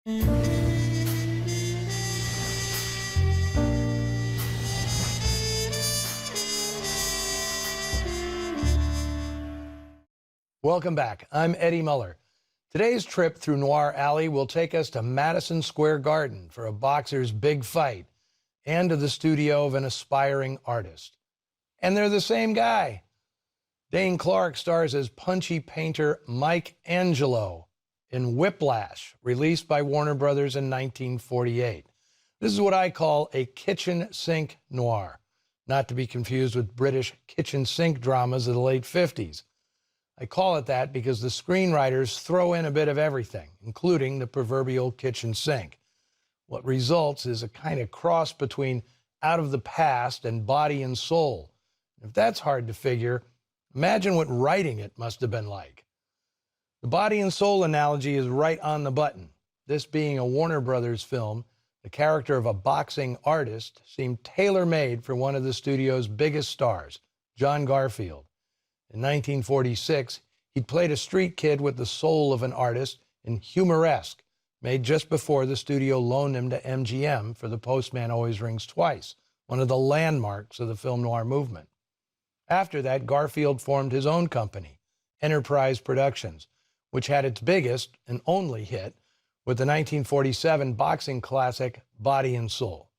Welcome back. I'm Eddie Muller. Today's trip through Noir Alley will take us to Madison Square Garden for a boxer's big fight and to the studio of an aspiring artist. And they're the same guy. Dane Clark stars as punchy painter Mike Angelo in Whiplash, released by Warner Brothers in 1948. This is what I call a kitchen sink noir, not to be confused with British kitchen sink dramas of the late 50s. I call it that because the screenwriters throw in a bit of everything, including the proverbial kitchen sink. What results is a kind of cross between Out of the Past and Body and Soul. If that's hard to figure, imagine what writing it must have been like. The body and soul analogy is right on the button. This being a Warner Brothers film, the character of a boxing artist seemed tailor-made for one of the studio's biggest stars, John Garfield. In 1946, he'd played a street kid with the soul of an artist in Humoresque, made just before the studio loaned him to MGM for The Postman Always Rings Twice, one of the landmarks of the film noir movement. After that, Garfield formed his own company, Enterprise Productions, which had its biggest and only hit with the 1947 boxing classic Body and Soul.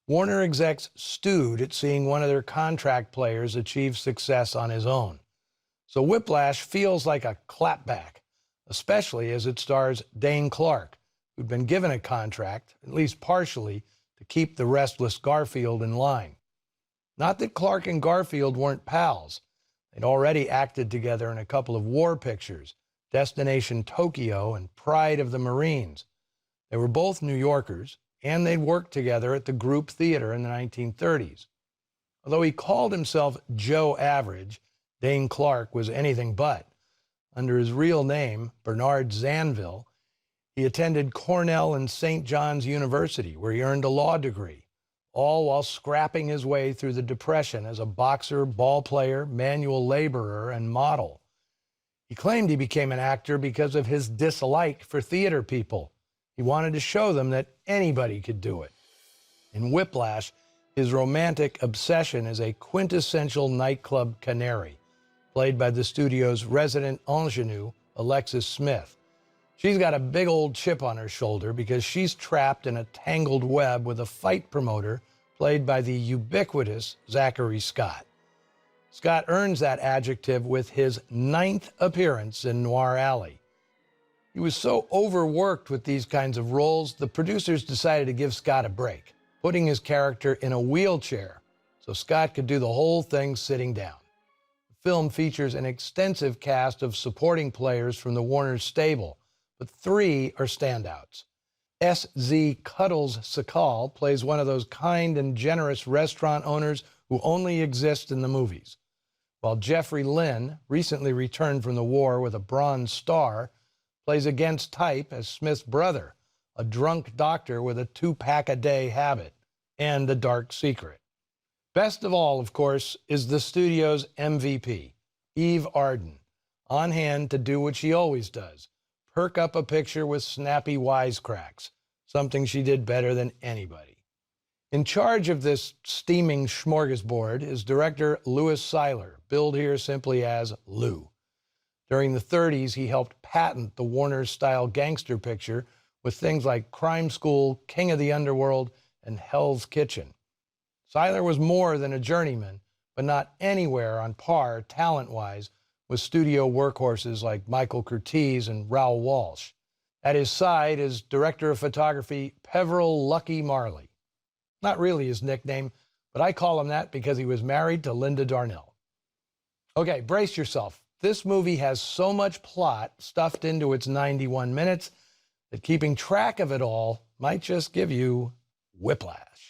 Warner execs stewed at seeing one of their contract players achieve success on his own. So Whiplash feels like a clapback, especially as it stars Dane Clark, who'd been given a contract, at least partially, to keep the restless Garfield in line. Not that Clark and Garfield weren't pals. They'd already acted together in a couple of war pictures, Destination Tokyo and Pride of the Marines. They were both New Yorkers, and they'd worked together at the Group Theater in the 1930s. Although he called himself Joe Average, Dane Clark was anything but. Under his real name, Bernard Zanville, he attended Cornell and St. John's University, where he earned a law degree, all while scrapping his way through the Depression as a boxer, ball player, manual laborer, and model. He claimed he became an actor because of his dislike for theater people. He wanted to show them that anybody could do it. In Whiplash, his romantic obsession is a quintessential nightclub canary, played by the studio's resident ingenue, Alexis Smith. She's got a big old chip on her shoulder because she's trapped in a tangled web with a fight promoter played by the ubiquitous Zachary Scott. Scott earns that adjective with his 9th appearance in Noir Alley. He was so overworked with these kinds of roles, the producers decided to give Scott a break, putting his character in a wheelchair so Scott could do the whole thing sitting down. The film features an extensive cast of supporting players from the Warner stable, but 3 are standouts. S.Z. Cuddles Sakal plays one of those kind and generous restaurant owners who only exist in the movies, while Jeffrey Lynn, recently returned from the war with a Bronze Star, plays against type as Smith's brother, a drunk doctor with a 2-pack-a-day habit and a dark secret. Best of all, of course, is the studio's MVP, Eve Arden, on hand to do what she always does, perk up a picture with snappy wisecracks, something she did better than anybody. In charge of this steaming smorgasbord is director Louis Seiler, billed here simply as Lou. During the 30s, he helped patent the Warner-style gangster picture with things like Crime School, King of the Underworld, and Hell's Kitchen. Seiler was more than a journeyman, but not anywhere on par, talent-wise, with studio workhorses like Michael Curtiz and Raoul Walsh. At his side is director of photography Peveril Lucky Marley. Not really his nickname, but I call him that because he was married to Linda Darnell. Okay, brace yourself. This movie has so much plot stuffed into its 91 minutes that keeping track of it all might just give you whiplash.